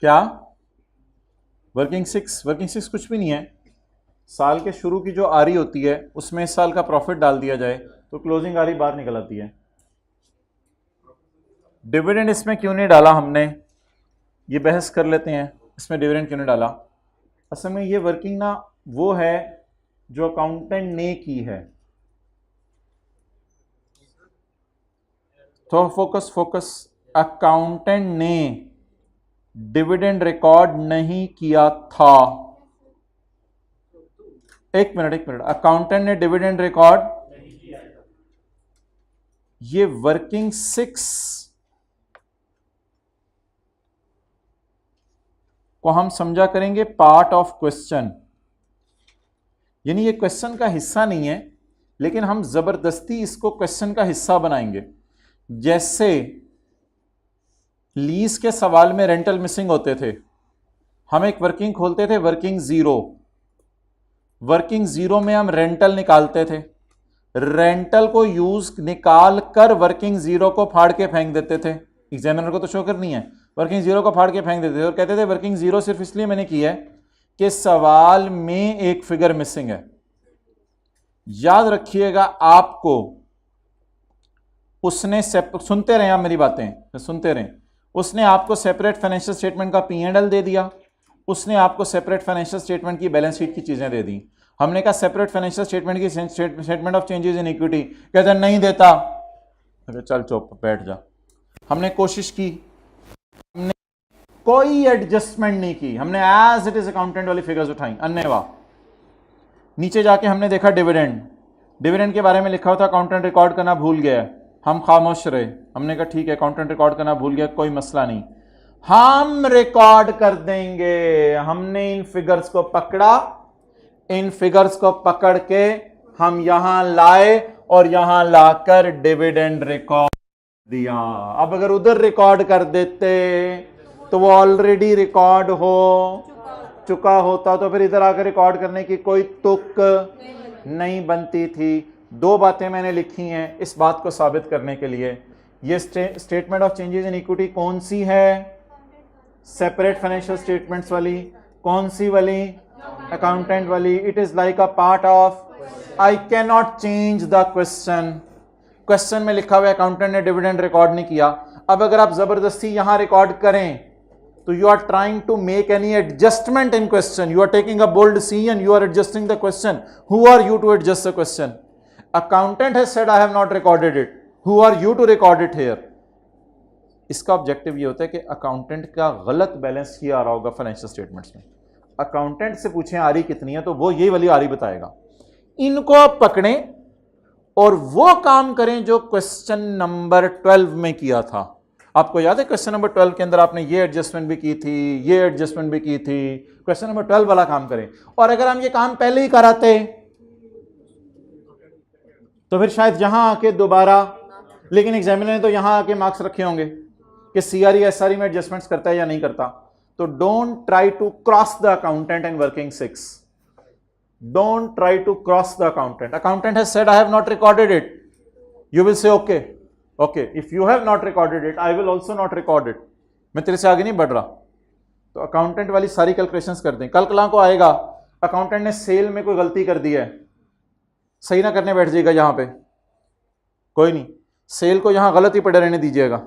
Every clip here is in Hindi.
क्या वर्किंग सिक्स कुछ भी नहीं है। साल के शुरू की जो आरी होती है उसमें इस साल का प्रॉफिट डाल दिया जाए तो क्लोजिंग आरी बाहर निकल आती है। डिविडेंड इसमें क्यों नहीं डाला हमने, ये बहस कर लेते हैं, इसमें डिविडेंड क्यों नहीं डाला। असल में ये वर्किंग ना वो है जो अकाउंटेंट ने की है। तो फोकस, अकाउंटेंट ने डिविडेंड रिकॉर्ड नहीं किया था। एक मिनट, अकाउंटेंट ने डिविडेंड रिकॉर्ड, ये वर्किंग सिक्स को हम समझा करेंगे पार्ट ऑफ क्वेश्चन, यानी ये क्वेश्चन का हिस्सा नहीं है लेकिन हम जबरदस्ती इसको क्वेश्चन का हिस्सा बनाएंगे। जैसे लीज के सवाल में रेंटल मिसिंग होते थे, हम एक वर्किंग खोलते थे वर्किंग जीरो में हम रेंटल निकालते थे, रेंटल को यूज निकाल कर वर्किंग जीरो को फाड़ के फेंक देते थे। एग्जामिनर को तो शो करनी है, वर्किंग जीरो को फाड़ के फेंक देते थे और कहते थे वर्किंग जीरो सिर्फ इसलिए मैंने की है कि सवाल में एक फिगर मिसिंग है। याद रखिएगा आपको उसने सुनते रहे आप मेरी बातें सुनते रहें, उसने आपको सेपरेट फाइनेंशियल स्टेटमेंट का P&L दे दिया, उसने आपको सेपरेट फाइनेंशियल स्टेटमेंट की बैलेंस शीट की चीजें दे दी। हमने कहा सेपरेट फाइनेंशियल स्टेटमेंट की statement of changes in equity, कहते नहीं देता, चल चुप बैठ जा। हमने कोशिश की, हमने कोई एडजस्टमेंट नहीं की, हमने एज इट इज अकाउंटेंट वाली फिगर्स उठाई अन्यवा। नीचे जाके हमने देखा डिविडेंड के बारे में लिखा हुआ था अकाउंटेंट रिकॉर्ड करना भूल गया, हम खामोश रहे। हमने कहा ठीक है अकाउंटेंट रिकॉर्ड करना भूल गया, कोई मसला नहीं, हम रिकॉर्ड कर देंगे। हमने इन फिगर्स को पकड़ा, इन फिगर्स को पकड़ के हम यहां लाए और यहां लाकर डिविडेंड रिकॉर्ड दिया। अब अगर उधर रिकॉर्ड कर देते तो वो ऑलरेडी रिकॉर्ड हो चुका होता, तो फिर इधर आकर रिकॉर्ड करने की कोई तुक नहीं बनती थी। दो बातें मैंने लिखी हैं इस बात को साबित करने के लिए। ये statement of changes in equity कौन सी है, सेपरेट फाइनेंशियल स्टेटमेंट्स वाली, कौन सी वाली, अकाउंटेंट वाली। It is like a part of, I can not change the question में लिखा हुआ अकाउंटेंट ने डिविडेंड रिकॉर्ड नहीं किया। अब अगर आप जबरदस्ती यहां रिकॉर्ड करें तो you are trying to make any adjustment in question, you are taking a bold decision, you are adjusting the question. Who are you to adjust the question? Accountant has said I have not recorded it. Who are you to record it here? इसका ऑब्जेक्टिव ये होता है कि अकाउंटेंट का गलत बैलेंस ही आ रहा होगा फाइनेंशियल स्टेटमेंट्स में। अकाउंटेंट से पूछें आरी कितनी है तो वो ये वाली आरी बताएगा। इनको पकड़ें और वो काम करें जो क्वेश्चन नंबर 12 में किया था। आपको याद है क्वेश्चन नंबर 12 के अंदर आपने ये एडजस्टमेंट भी की थी, ये एडजस्टमेंट भी की थी। क्वेश्चन नंबर 12 वाला काम करें। और अगर हम ये काम पहले ही कराते तो फिर शायद यहां आके दोबारा, लेकिन एग्जामिनर ने तो यहां आके मार्क्स रखे होंगे कि सीआरई एसआरई में एडजस्टमेंट्स करता है या नहीं करता। तो don't try to cross the accountant in working 6। Don't try to cross the accountant. Accountant has said I have not recorded it, you will say okay okay, if you have not recorded it I will also not record it. मैं तेरे से आगे नहीं बढ़ रहा। तो अकाउंटेंट वाली सारी कैलकुलेशंस कर दें। कल कला को आएगा अकाउंटेंट ने सेल में कोई गलती कर दी है, सही ना करने बैठ जाएगा यहां पे, कोई नहीं, सेल को यहां गलत ही पड़े रहने दीजिएगा,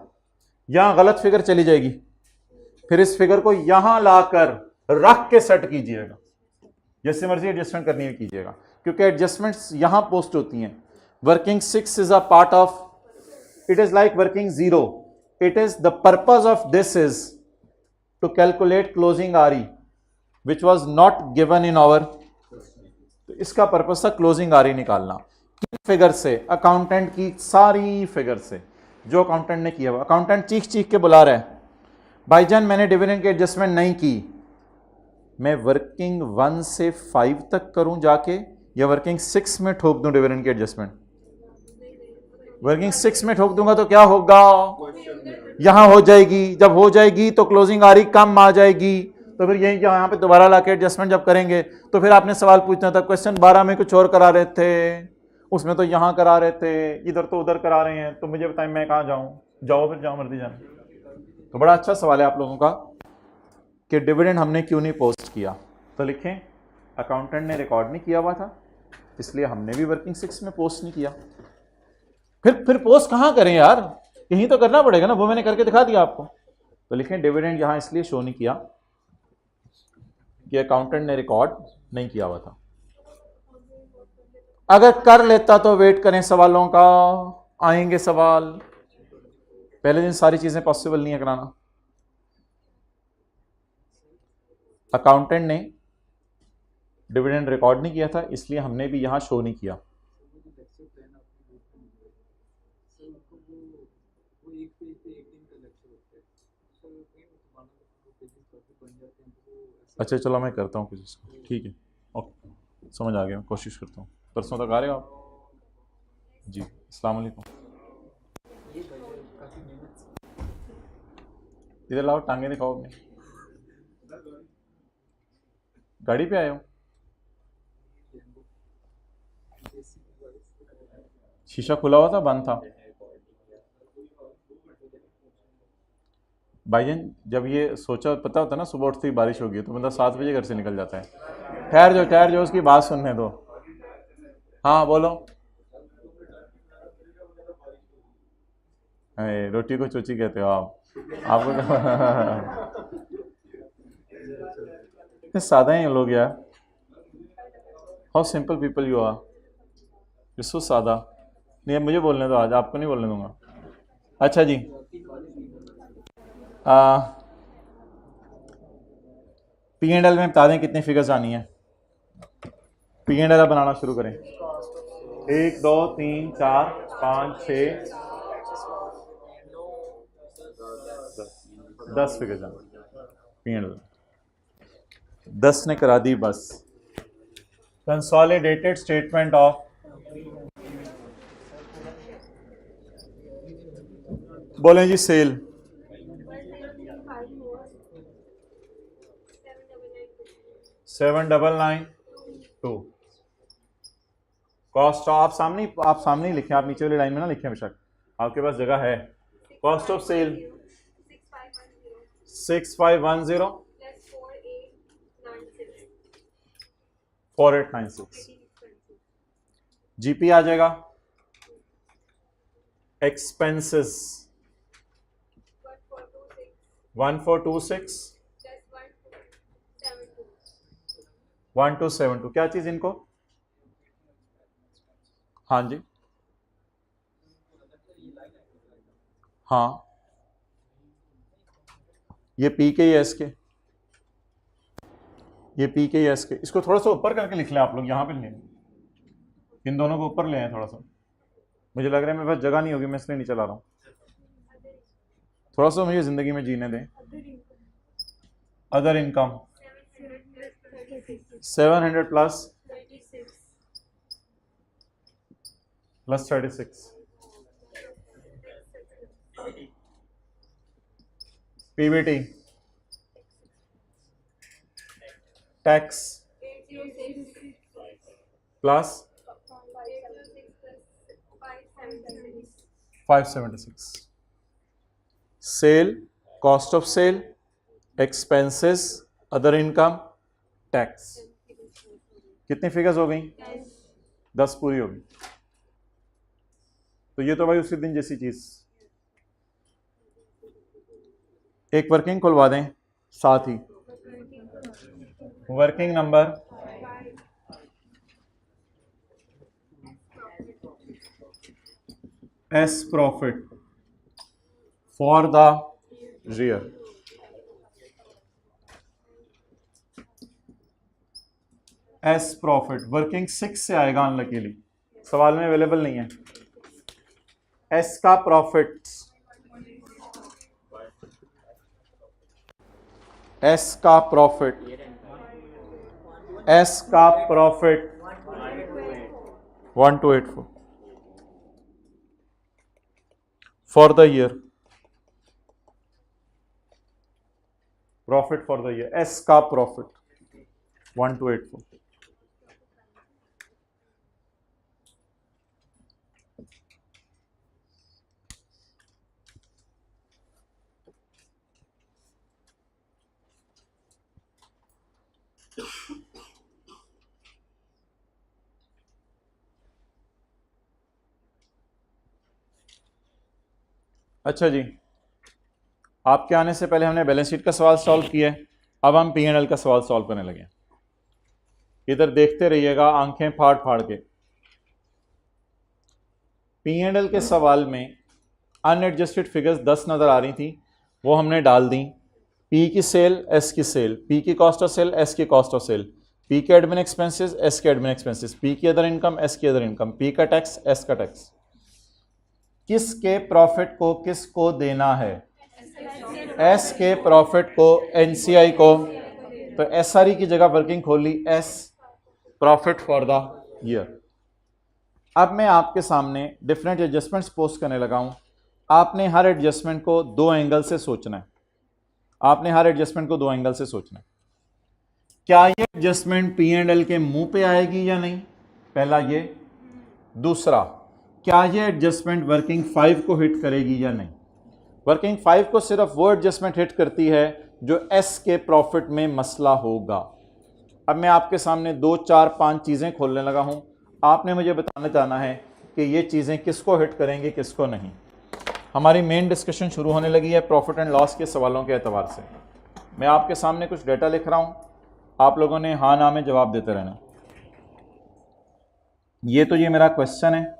यहां गलत फिगर चली जाएगी, फिर इस फिगर को यहां लाकर रख के सेट कीजिएगा, जैसे मर्जी एडजस्टमेंट करनी है कीजिएगा, क्योंकि एडजस्टमेंट्स यहां पोस्ट होती हैं। Working 6 is a part of, it is like working 0. It is the purpose of this is to calculate closing RE which was not given in our, तो इसका पर्पस था क्लोजिंग RE निकालना। किन फिगर से? अकाउंटेंट की सारी फिगर से जो अकाउंटेंट ने किया हुआ। अकाउंटेंट चीख चीख के बुला रहा है, भाईजान मैंने डिविडेंड की एडजस्टमेंट नहीं की, मैं वर्किंग 1 से 5 तक करूं जाके या वर्किंग 6 में ठोक दूं डिविडेंड की एडजस्टमेंट? वर्किंग 6 में ठोक दूंगा तो क्या होगा, यहां हो जाएगी, जब हो जाएगी तो क्लोजिंग आरी कम आ जाएगी, तो फिर यही यहां पे दोबारा लाके एडजस्टमेंट जब करेंगे तो फिर आपने सवाल पूछना था क्वेश्चन 12 में कुछ और करा रहे थे, उसमें तो यहाँ करा रहे थे, इधर तो उधर करा रहे हैं, तो मुझे बताएं मैं कहाँ जाऊँ? जाओ फिर, जाओ मर्दी जाना। तो बड़ा अच्छा सवाल है आप लोगों का कि डिविडेंड हमने क्यों नहीं पोस्ट किया। तो लिखें अकाउंटेंट ने रिकॉर्ड नहीं किया हुआ था, इसलिए हमने भी वर्किंग 6 में पोस्ट नहीं किया। फिर पोस्ट कहाँ करें यार, यहीं तो करना पड़ेगा ना, वो मैंने करके दिखा दिया आपको। तो लिखें डिविडेंड यहां इसलिए शो नहीं किया कि अकाउंटेंट ने रिकॉर्ड नहीं किया हुआ था। अगर कर लेता तो वेट करें सवालों का, आएंगे सवाल। पहले दिन सारी चीजें पॉसिबल नहीं है कराना। अकाउंटेंट ने डिविडेंड रिकॉर्ड नहीं किया था, इसलिए हमने भी यहां शो नहीं किया। अच्छा चलो मैं करता हूँ कुछ इसको, ठीक है, ओके, समझ आ गया, कोशिश करता हूँ। परसों तक आ रहे हो आप जी? अस्सलाम वालेकुम। इधर लाओ, टांगे दिखाओ अपने। गाड़ी पे आए हो? शीशा खुला हुआ था, बंद था? भाईजान जब ये सोचा पता होता ना सुबह उठते ही बारिश होगी, तो बंदा 7 बजे घर से निकल जाता है। ठहर जो उसकी बात सुनने दो। हाँ बोलो। रोटी को चोची कहते हो आप? आपको इतने सादा हैं ये लोग यार। How simple people you are, you so सादा। नहीं अब मुझे बोलने दो, आज आपको नहीं बोलने दूंगा। अच्छा जी, पी एंड एल में बता दें कितनी फिगर्स आनी है। पी एंड एल बनाना शुरू करें। 1 2 3 4 5 6 10 फिगर्स आनी पी एंड एल। 10 ने करा दी बस। कंसोलिडेटेड स्टेटमेंट ऑफ, बोलें जी सेल। 7992। कॉस्ट आप सामने ही लिखें, आप नीचे वाली लाइन में ना लिखें, बेशक आपके पास जगह है। Cost of sale 6510 4896। जीपी आ जाएगा, एक्सपेंसेस 1426 1272। क्या चीज इनको? हाँ जी, हाँ ये पी के एस के, ये पी के एस के। इसको थोड़ा सा ऊपर करके लिख लें आप लोग, यहाँ पे नहीं, इन दोनों को ऊपर ले आए थोड़ा सा। मुझे लग रहा है मेरे पास जगह नहीं होगी, मैं इसलिए नीचे ला रहा हूँ। थोड़ा सा मुझे जिंदगी में जीने दें। Other income 700 plus 36। PBT tax plus 576। Sale, cost of sale, expenses, other income, tax. कितनी फिगर्स हो गई? 10 पूरी होगी। तो ये तो भाई उसी दिन जैसी चीज। एक वर्किंग खुलवा दें साथ ही, working number as profit for the year. As profit working 6 से आएगा अनलकीली, सवाल में अवेलेबल नहीं है। एस का प्रॉफिट, एस का प्रॉफिट, एस का profit 1284 for the year. Profit for the year, S का प्रॉफिट 1284। अच्छा जी, आपके आने से पहले हमने बैलेंस शीट का सवाल सॉल्व किया है, अब हम पी एंड एल का सवाल सॉल्व करने लगे। इधर देखते रहिएगा आंखें फाड़ फाड़ के। पी एंड एल के सवाल में अनएडजस्टेड फिगर्स 10 नजर आ रही थी, वो हमने डाल दी। पी की सेल, एस की सेल, पी की कॉस्ट ऑफ सेल, एस की कॉस्ट ऑफ सेल, पी के एडमिन एक्सपेंसेस, एस के एडमिन एक्सपेंसेस, पी की अदर इनकम, एस की अदर इनकम, पी का टैक्स, एस का टैक्स। किसके प्रॉफिट को किसको देना है? एस के प्रॉफिट को एनसीआई को, तो एसआरई की जगह वर्किंग खोल ली, as profit for the year. अब मैं आपके सामने डिफरेंट एडजस्टमेंट्स पोस्ट करने लगा हूं। आपने हर एडजस्टमेंट को दो एंगल से सोचना है। आपने हर एडजस्टमेंट को दो एंगल से सोचना है। क्या ये एडजस्टमेंट पी एंड एल के मुंह पे आएगी या नहीं, पहला ये। दूसरा, क्या ये एडजस्टमेंट वर्किंग 5 को हिट करेगी या नहीं। वर्किंग 5 को सिर्फ वो एडजस्टमेंट हिट करती है जो एस के प्रॉफिट में मसला होगा। अब मैं आपके सामने 2, 4, 5 चीजें खोलने लगा हूं, आपने मुझे बताना चाहना है कि ये चीजें किसको हिट करेंगी किसको नहीं। हमारी मेन डिस्कशन शुरू होने लगी है प्रॉफिट एंड लॉस के सवालों के एतबार से। मैं आपके सामने कुछ डेटा लिख रहा हूं, आप लोगों ने हाँ ना में जवाब देते रहना। ये मेरा क्वेश्चन है,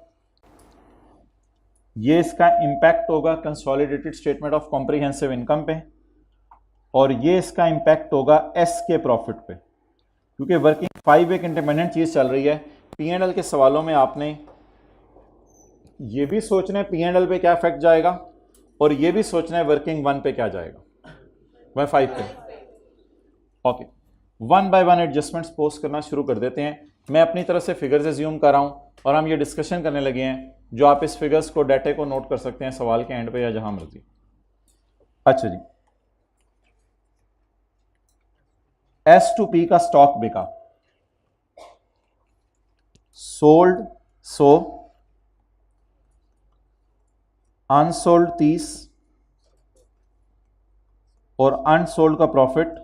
ये इसका इंपैक्ट होगा consolidated statement of comprehensive income पे, और ये इसका इंपैक्ट होगा एस के प्रॉफिट पे, क्योंकि वर्किंग 5 एक इंडिपेंडेंट चीज चल रही है। पी एंड एल के सवालों में आपने ये भी सोचना है पी एंड एल पे क्या इफेक्ट जाएगा, और ये भी सोचना है वर्किंग 1 पे क्या जाएगा, वह 5 पे। ओके, 1 बाय 1 एडजस्टमेंट्स पोस्ट करना शुरू कर देते हैं। मैं अपनी तरफ से फिगर्स एज्यूम कर रहा हूं और हम ये डिस्कशन करने लगे हैं, जो आप इस फिगर्स को डाटे को नोट कर सकते हैं सवाल के एंड पे या जहां मर्जी। अच्छा जी, एस टू पी का स्टॉक बिका, सोल्ड 100, अनसोल्ड 30, और अनसोल्ड का प्रॉफिट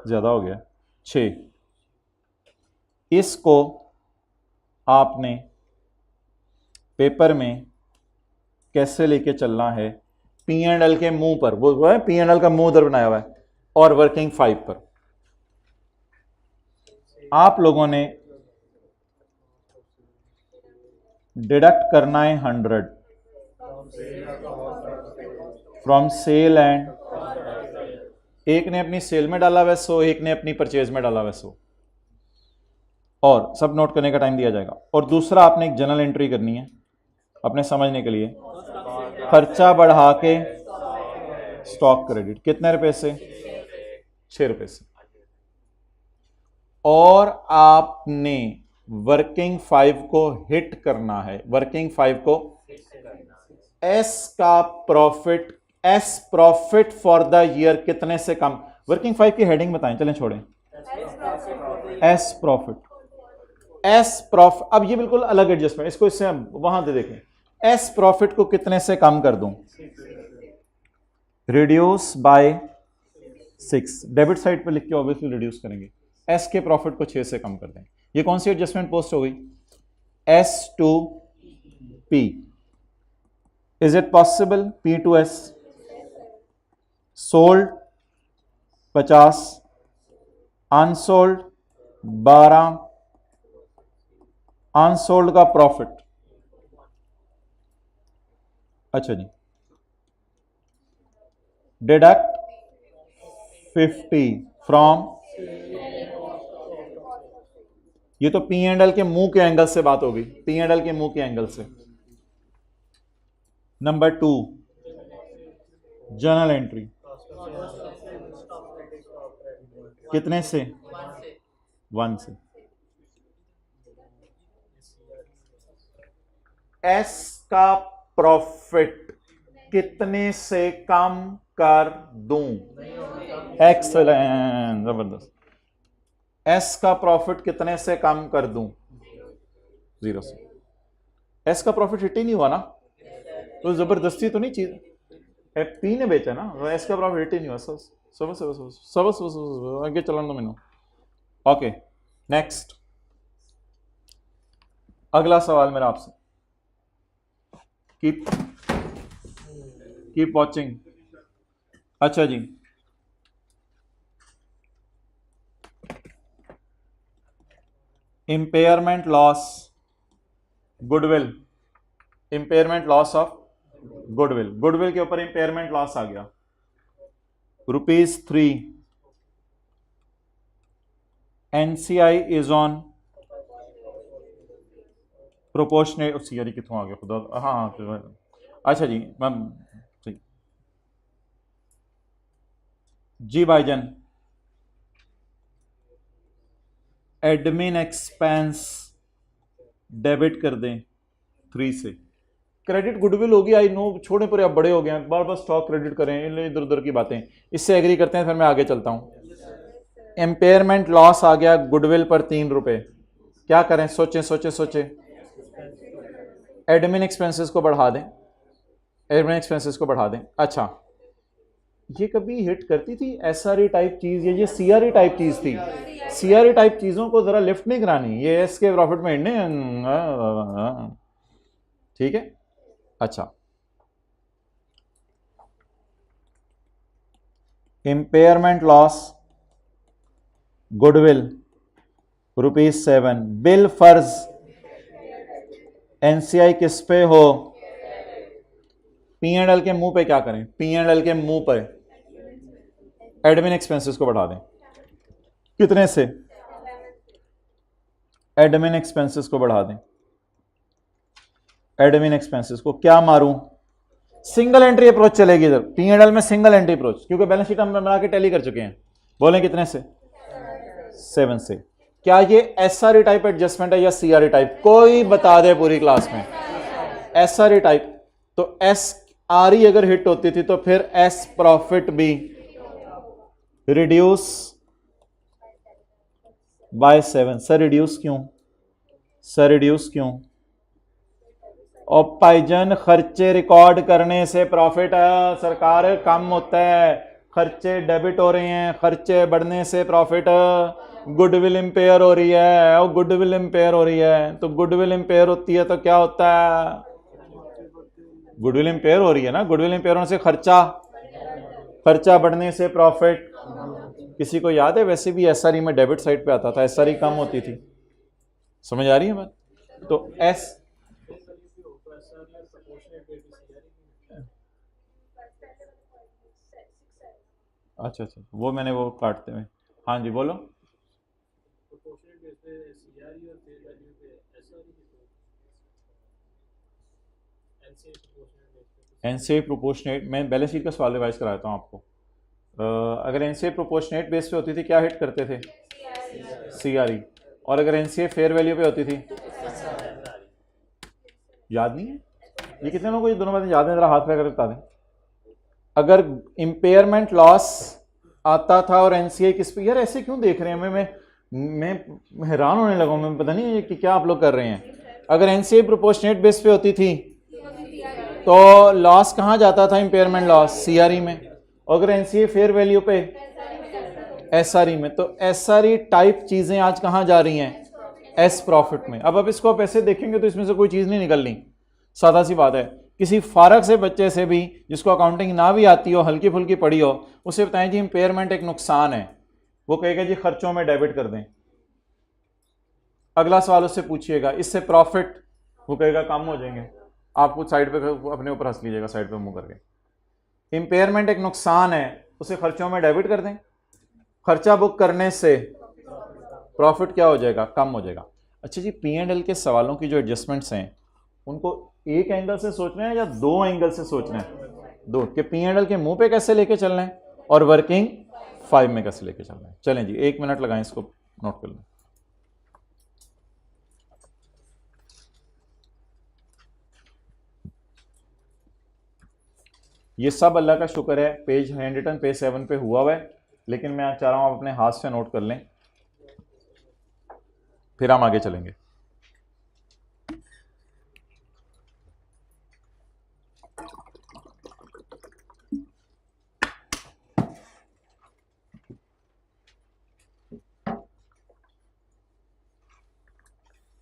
ज्यादा हो गया 6। इसको आपने पेपर में कैसे लेके चलना है? पी एंड एल के मुंह पर, वो है पी एंड एल का मुंह उधर बनाया हुआ है, और वर्किंग 5 पर आप लोगों ने डिडक्ट करना है 100 फ्रॉम सेल एंड, एक ने अपनी सेल में डाला हुआ 100, एक ने अपनी परचेज में डाला हुआ 100, और सब नोट करने का टाइम दिया जाएगा। और दूसरा, आपने एक जर्नल एंट्री करनी है अपने समझने के लिए, खर्चा बढ़ा के स्टॉक क्रेडिट कितने रुपए से? 6 रुपए से। और आपने वर्किंग 5 को हिट करना है, वर्किंग 5 को, एस का profit, S profit for the year कितने से कम। वर्किंग 5 की हेडिंग बताएं, चलें छोड़ें, एस प्रॉफिट, एस प्रॉफिट। अब ये बिल्कुल अलग एडजस्टमेंट, इसको इससे वहां दे देखें, एस प्रॉफिट को कितने से कम कर दूं? रिड्यूस बाय 6, डेबिट साइड पे लिख के ऑब्वियसली रिड्यूस करेंगे, एस के प्रॉफिट को 6 से कम कर दें। ये कौन सी एडजस्टमेंट पोस्ट हो गई? S to P. Is it possible? P to S. Sold 50, unsold 12, unsold का प्रॉफिट, अच्छा जी, डिडक्ट 50 फ्रॉम, ये तो पी एंड एल के मुंह के एंगल से बात होगी, पी एंड एल के मुंह के एंगल से। नंबर 2, जर्नल एंट्री कितने से? 1 से। एस का प्रॉफिट कितने से कम कर दूं? एक्सलेंट, जबरदस्त। एस का प्रॉफिट कितने से कम कर दूं? 0 से। एस का प्रॉफिट हिट ही नहीं हुआ ना, तो जबरदस्ती तो नहीं चीज, पी ने बेचा ना, तो एस का प्रॉफिट हिट ही नहीं हुआ। सब आगे चलाना दो मैंने। ओके नेक्स्ट, अगला सवाल मेरा आपसे, कीप वॉचिंग। अच्छा जी, impairment loss goodwill, impairment loss of goodwill, goodwill के ऊपर इम्पेयरमेंट लॉस आ गया ₹3। NCI is on proportionate, CRE कितों आ गया खुदा, हाँ अच्छा जी मैम जी भाईजान, एडमिन एक्सपेंस डेबिट कर दें 3 से। क्रेडिट गुडविल होगी, आई नो, छोड़े पर आप बड़े हो गए हैं, बार बार स्टॉक क्रेडिट करें, इधर उधर की बातें, इससे एग्री करते हैं, फिर मैं आगे चलता हूं। इम्पेयरमेंट लॉस आ गया गुडविल पर ₹3, क्या करें, सोचें सोचें सोचें। एडमिन एक्सपेंसेस को बढ़ा दें, एडमिन एक्सपेंसेस को बढ़ा दें। अच्छा, ये कभी हिट करती थी एसआरई टाइप चीज, ये सीआरई टाइप चीज थी। सीआरई टाइप चीजों को जरा लिफ्ट नहीं करानी, ये एस के प्रॉफिट में हिटने, ठीक है। अच्छा, इम्पेयरमेंट लॉस गुडविल ₹7, बिल फर्ज एनसीआई किस पे हो, P&L के मुंह पे क्या करें, P&L के मुंह पे एडमिन एक्सपेंसेस को बढ़ा दें, कितने से, एडमिन एक्सपेंसेस को बढ़ा दें। एडमिन एक्सपेंसेस को क्या मारूं, सिंगल एंट्री अप्रोच चलेगी इधर, P&L में सिंगल एंट्री अप्रोच, क्योंकि बैलेंस शीट हम बना के टैली कर चुके हैं। बोलें कितने से, 7 से। क्या ये एसआरई टाइप एडजस्टमेंट है या सीआरई टाइप, कोई बता दे पूरी क्लास में। एसआरई टाइप, तो एसआरई अगर हिट होती थी तो फिर एस प्रॉफिट भी रिड्यूस बाय 7। सर रिड्यूस क्यों, सर रिड्यूस क्यों, और पाइजन खर्चे रिकॉर्ड करने से प्रॉफिट सरकार कम होता है, खर्चे डेबिट हो रहे हैं, खर्चे बढ़ने से प्रॉफिट, गुडविल इंपेयर हो रही है, और गुडविल इंपेयर हो रही है, तो गुडविल इंपेयर होती है तो क्या होता है, गुडविल इंपेयर हो रही है ना, गुडविल इंपेयर होने से खर्चा, खर्चा बढ़ने से प्रॉफिट। किसी को याद है, वैसे भी एसआरई में डेबिट साइड पे आता था, एसआरई कम होती थी, समझ आ रही है बात। तो एस अच्छा, वो मैंने वो काटते हुए, हाँ जी बोलो। एनसीआई प्रोपोर्शनेट, मैं बैलेंस शीट का सवाल रिवाइज कराता हूँ आपको। अगर एनसीआई प्रोपोर्शनेट बेस पे होती थी क्या हिट करते थे, सीआरई, और अगर एनसीआई फेयर वैल्यू पे होती थी, याद नहीं है, ये कितने लोगों को ये दोनों बातें याद है, जरा हाथ लगा कर बता दें। अगर इंपेयरमेंट लॉस आता था और एनसीआई किस पे, यार ऐसे क्यों देख रहे हैं, मैं हैरान होने लगा, मैं पता नहीं कि क्या आप लोग कर रहे हैं। अगर एनसीआई प्रोपोर्शनेट बेस पे होती थी तो लॉस कहाँ जाता था, इंपेयरमेंट लॉस सीआरई में, और अगर एनसीआई फेयर वैल्यू पे एसआरई में, तो एसआरई टाइप चीजें आज कहाँ जा रही हैं, एस प्रॉफिट में। अब आप इसको आप ऐसे देखेंगे तो इसमें से कोई चीज नहीं निकलनी, सादा सी बात है। किसी फारग से बच्चे से भी जिसको अकाउंटिंग ना भी आती हो, हल्की फुल्की पड़ी हो, उसे बताएं जी इंपेयरमेंट एक नुकसान है, वो कहेगा जी खर्चों में डेबिट कर दें। अगला सवाल उससे पूछिएगा इससे प्रॉफिट, वो कहेगा कम हो जाएंगे, आप कुछ साइड पे अपने ऊपर हंस लीजिएगा, साइड पे मुंह करके। इंपेयरमेंट एक नुकसान है, उसे खर्चों में डेबिट कर दें, खर्चा बुक करने से प्रॉफिट क्या हो जाएगा, कम हो जाएगा। अच्छा जी, P&L के सवालों की जो एडजस्टमेंट्स हैं उनको एक एंगल से सोचना है या 2 एंगल से सोचना है, 2, कि P&L के मुंह पे कैसे लेके चलना है और वर्किंग 5 में कैसे लेके चलना है। चलें जी 1 मिनट लगाएं, इसको नोट कर लें। ये सब अल्लाह का शुक्र है पेज हैंड रिटन पेज 7 पे हुआ है, लेकिन मैं चाह रहा हूं आप अपने हाथ से नोट कर लें, फिर हम आगे चलेंगे।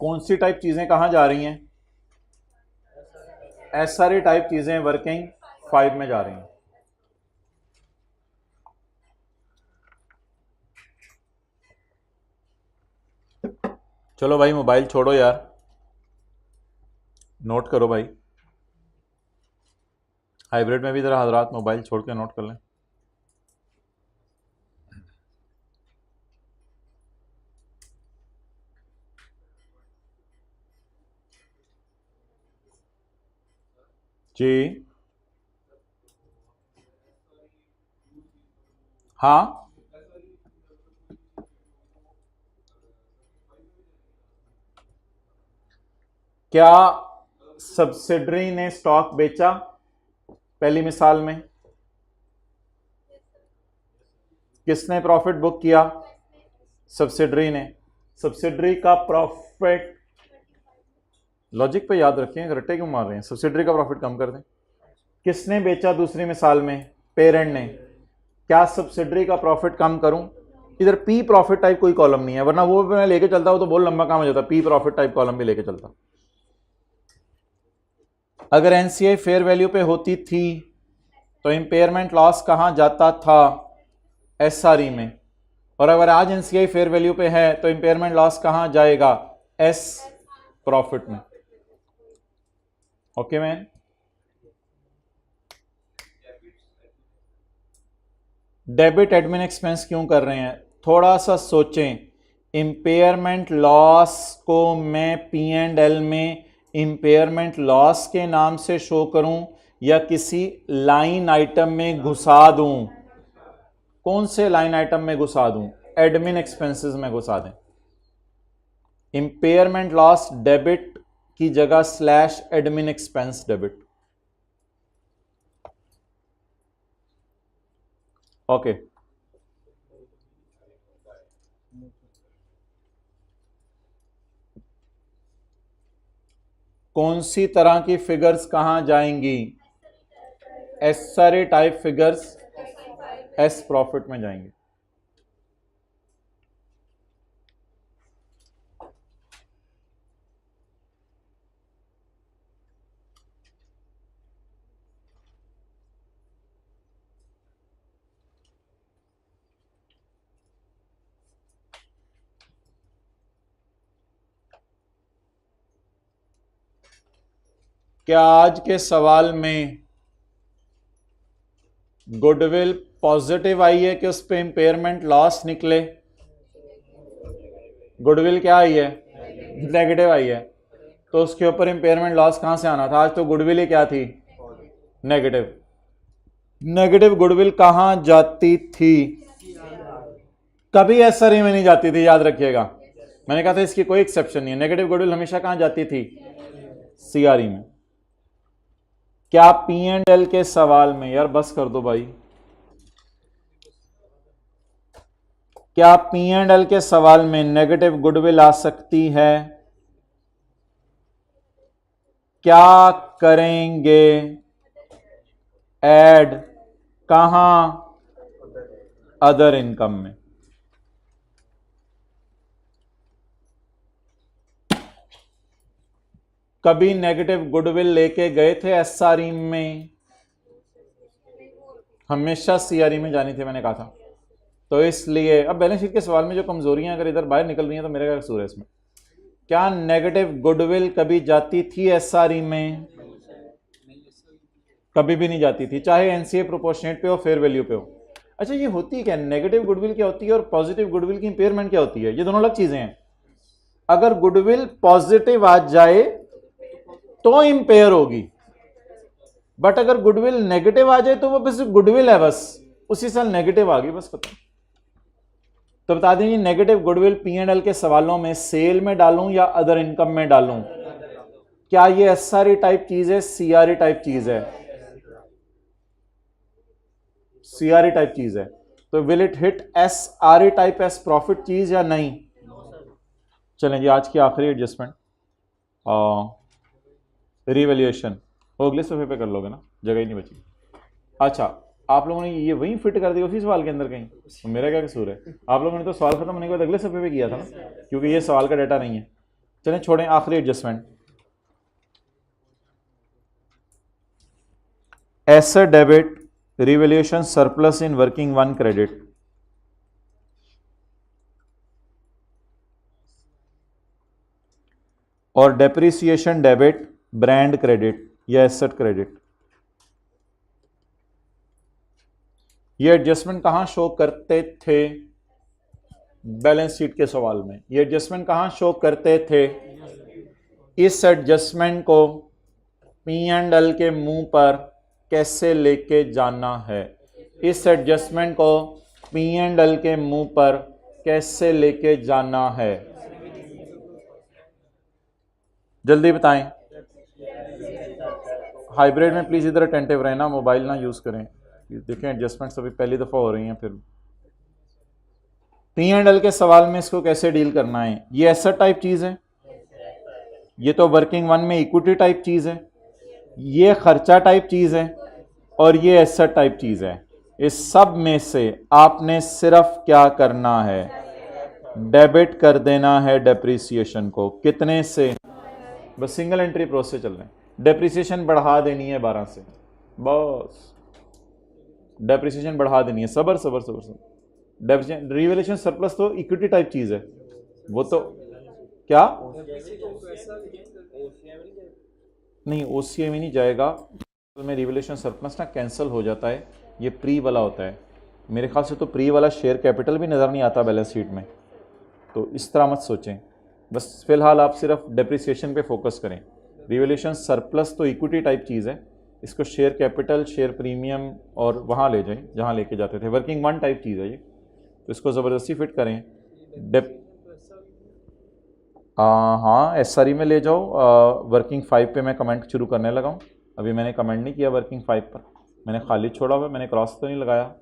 कौन सी टाइप चीजें कहां जा रही हैं? एसआरई टाइप चीजें वर्किंग 5 में जा रही हैं। चलो भाई मोबाइल छोड़ो यार, नोट करो भाई। हाइब्रिड में भी जरा हजरात मोबाइल छोड़ के नोट कर लें। जी हाँ, क्या सब्सिडरी ने स्टॉक बेचा पहली मिसाल में? किसने प्रॉफिट बुक किया? सब्सिडरी ने। सब्सिडरी का प्रॉफिट, लॉजिक पे याद रखें, रट्टे क्यों मार रहे हैं? सब्सिडरी का प्रॉफिट कम कर दें। किसने बेचा दूसरी मिसाल में? पेरेंट ने। क्या सब्सिडरी का प्रॉफिट कम करूं? इधर पी प्रॉफिट टाइप कोई कॉलम नहीं है, वरना वो मैं लेके चलता हूं तो बहुत लंबा काम हो जाता, पी प्रॉफिट टाइप कॉलम भी लेके चलता। अगर एनसीआई फेयर वैल्यू पे होती थी तो इंपेयरमेंट लॉस कहां जाता था? एसआरई में। और अगर आज एनसीआई फेयर वैल्यू पे है तो इंपेयरमेंट लॉस कहां जाएगा? एस प्रॉफिट में। Okay man. Debit admin expense क्यों कर रहे हैं? थोड़ा सा सोचें। इंपेयरमेंट लॉस को मैं पी एंड एल में इंपेयरमेंट लॉस के नाम से शो करूं या किसी लाइन आइटम में घुसा दूं? कौन से लाइन आइटम में घुसा दूं? एडमिन एक्सपेंसेस में घुसा दें। इंपेयरमेंट लॉस डेबिट की जगह slash admin expense debit. Okay. कौन सी तरह की फिगर्स कहां जाएंगी? SRA type figures S profit में जाएंगे। क्या आज के सवाल में गुडविल पॉजिटिव आई है कि उस पर इंपेयरमेंट लॉस निकले? गुडविल क्या आई है? नेगेटिव आई है। तो उसके ऊपर इंपेयरमेंट लॉस कहां से आना था? आज तो गुडविल ही क्या थी? नेगेटिव। नेगेटिव गुडविल कहां जाती थी? कभी एसआरई में नहीं जाती थी, याद रखिएगा। मैंने कहा था इसकी कोई एक्सेप्शन नहीं है। नेगेटिव गुडविल हमेशा कहां जाती थी? सीआरई में। क्या पी एंड एल के सवाल में, यार बस कर दो भाई, क्या पी एंड एल के सवाल में नेगेटिव गुडविल आ सकती है? क्या करेंगे? ऐड कहां? अदर इनकम में। कभी नेगेटिव गुडविल लेके गए थे एसआरई में? हमेशा सीआरई में जानी थी, मैंने कहा था। तो इसलिए अब बैलेंस शीट के सवाल में जो कमजोरियां अगर इधर बाहर निकल रही हैं तो मेरा क्या कसूर है इसमें? क्या नेगेटिव गुडविल कभी जाती थी एसआरई में? कभी भी नहीं जाती थी, चाहे एनसीए प्रोपोर्शनेट पे हो, फेयर वैल्यू पे हो। अच्छा, ये होती क्या? नेगेटिव गुडविल क्या होती है और पॉजिटिव गुडविल की इंपेयरमेंट क्या होती है? ये दोनों अलग चीजें हैं। अगर गुडविल पॉजिटिव आ जाए तो इंपेयर होगी, बट अगर गुडविल नेगेटिव आ जाए तो वो बस गुडविल है, बस उसी साल नेगेटिव आ गई, बस खत्म। तो बता दें negative goodwill P and L के सवालों में सेल में डालूं या अदर इनकम में डालूं? क्या ये एसआरई टाइप चीज है? सीआरई टाइप चीज है? सीआरई टाइप चीज है। तो will it hit SRE type S profit चीज या नहीं? चलें जी, आज की आखिरी एडजस्टमेंट रिवैल्यूएशन वो अगले सफे पे कर लोगे ना, जगह ही नहीं बची। अच्छा, आप लोगों ने ये वहीं फिट कर दिया उसी सवाल के अंदर कहीं, तो मेरा क्या कसूर है? आप लोगों ने तो सवाल खत्म होने के बाद अगले सफे पे किया था ना, क्योंकि ये सवाल का डाटा नहीं है। चलें छोड़ें, आखिरी adjustment, asset debit revaluation surplus in working one credit, और डेप्रिसिएशन डेबिट ब्रांड क्रेडिट या एसेट क्रेडिट। ये एडजस्टमेंट कहां शो करते थे? बैलेंस शीट के सवाल में। ये एडजस्टमेंट कहां शो करते थे? इस एडजस्टमेंट को पी एंड एल के मुंह पर कैसे लेके जाना है? इस एडजस्टमेंट को पी एंड एल के मुंह पर कैसे लेके जाना है? जल्दी बताएं। हाइब्रिड में प्लीज इधर अटेंटिव रहें ना, मोबाइल ना यूज करें। देखें एडजस्टमेंट्स अभी पहली दफा हो रही हैं। फिर पी एंड एल के सवाल में इसको कैसे डील करना है? ये एसेट टाइप चीज है, ये तो वर्किंग वन में इक्विटी टाइप चीज है, ये खर्चा टाइप चीज है, और ये एसेट टाइप चीज है। इस सब में से आपने सिर्फ क्या करना है? डेबिट कर देना है डेप्रिसिएशन को। कितने से? बस सिंगल एंट्री प्रोसेस चल रहे हैं। डेप्रिसिएशन बढ़ा देनी है 12 से, बस डेप्रिसिएशन बढ़ा देनी है। सबर सबर सबर सबर। डेप्रिसिएशन रिवैल्यूएशन सरप्लस तो इक्विटी टाइप चीज है, वो तो क्या नहीं ओसीआई में नहीं जाएगा। में रिवैल्यूएशन सरप्लस ना कैंसिल हो जाता है, ये प्री वाला होता है। मेरे ख्याल से तो प्री वाला शेयर कैपिटल भी नज़र नहीं आता बैलेंस शीट में, तो इस तरह मत सोचें। बस फिलहाल आप सिर्फ डेप्रिसिएशन पे फोकस करें। रिवैल्यूएशन सरप्लस तो इक्विटी टाइप चीज़ है, इसको शेयर कैपिटल, शेयर प्रीमियम और वहाँ ले जाएं जहाँ लेके जाते थे। वर्किंग वन टाइप चीज़ है ये, तो इसको ज़बरदस्ती फिट करें। हाँ SRE में ले जाओ। वर्किंग 5 पे मैं कमेंट शुरू करने लगा हूँ। अभी मैंने कमेंट नहीं किया वर्किंग 5 पर, मैंने खाली छोड़ा हुआ, मैंने क्रॉस तो नहीं लगाया।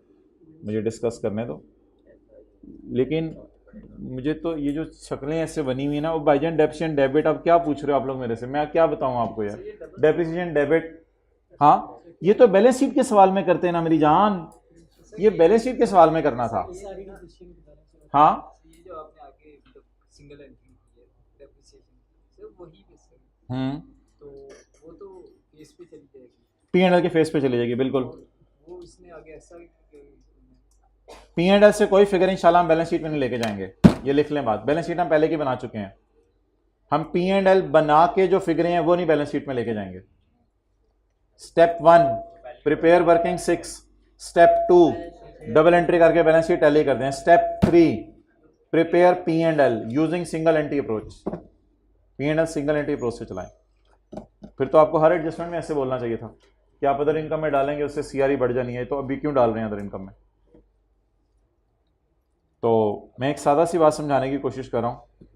मुझे डिस्कस करने दो। लेकिन मुझे तो ये जो शक्लें ऐसे बनी हुई ना, वो भाईजान डेप्रिसिएशन डेबिट, अब क्या पूछ रहे हो आप लोग मेरे से? मैं क्या बताऊँ आपको यार? डेप्रिसिएशन डेबिट, हाँ ये तो बैलेंस शीट के सवाल में करते हैं ना मेरी जान, ये बैलेंस शीट के सवाल में करना था। हाँ तो वो तो फेस पे चली जाएगी, पी एंड एल के फेस पे चली जाएगी, बिल्कुल। वो इसने आगे ऐसा पी एंड एल से कोई फिगर इंशाल्लाह हम बैलेंस शीट में नहीं लेके जाएंगे, ये लिख लें बात। बैलेंस शीट हम पहले की बना चुके हैं, हम पी एंड एल बना के जो फिगरें हैं वो नहीं बैलेंस शीट में लेके जाएंगे। Step 1 prepare working 6, step 2 double entry करके बैलेंस शीट टैली कर दें, step 3 prepare P and L using single entry approach. P and L single entry approach से चलाएं। फिर तो आपको हर एडजस्टमेंट में ऐसे बोलना चाहिए था कि आप अदर इनकम में डालेंगे उससे सीआरई बढ़ जानी है, तो अभी क्यों डाल रहे हैं अदर इनकम में? तो मैं एक सादा सी बात समझाने की कोशिश कर रहा हूँ।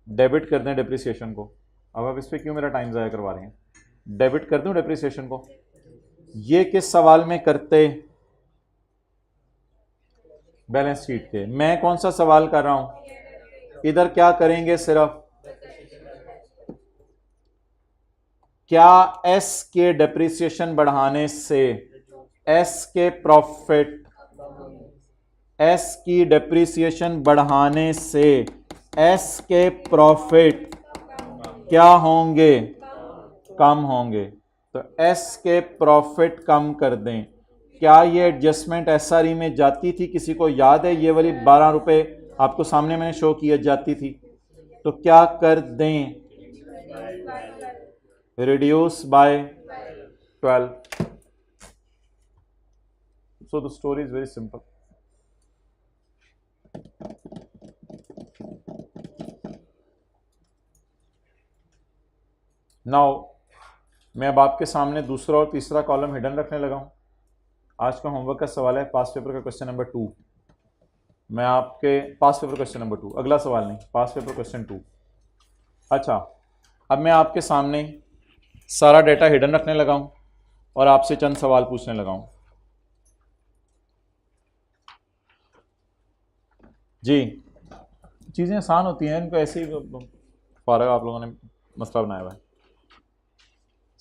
डेबिट कर दें डेप्रिसिएशन को। अब आप इस पर क्यों मेरा टाइम ज़ाया करवा रहे हैं? डेबिट कर दूं डेप्रिसिएशन को? ये किस सवाल में करते? बैलेंस शीट के। मैं कौन सा सवाल कर रहा हूं? इधर क्या करेंगे? सिर्फ क्या एस के डेप्रिसिएशन बढ़ाने से एस के प्रॉफिट, एस की डेप्रिसिएशन बढ़ाने से एस के प्रॉफिट क्या होंगे? कम होंगे। तो एस के प्रॉफिट कम कर दें। क्या ये एडजस्टमेंट एसआरई में जाती थी? किसी को याद है? ये वाली 12 रुपए आपको सामने मैंने शो किया जाती थी, तो क्या कर दें? Reduce by 12। So the story is very simple. Now मैं अब आपके सामने दूसरा और तीसरा कॉलम हिडन रखने लगा हूं। आज का होमवर्क का सवाल है पास पेपर का क्वेश्चन नंबर 2। मैं आपके पास पेपर क्वेश्चन नंबर 2, अगला सवाल नहीं, पास पेपर क्वेश्चन 2। अच्छा, अब मैं आपके सामने सारा डेटा हिडन रखने लगा हूं और आपसे चंद सवाल पूछने लगा हूं। जी, चीज़ें आसान होती हैं, इनको ऐसे ही फारग आप लोगों ने मसला बनाया हुआ है।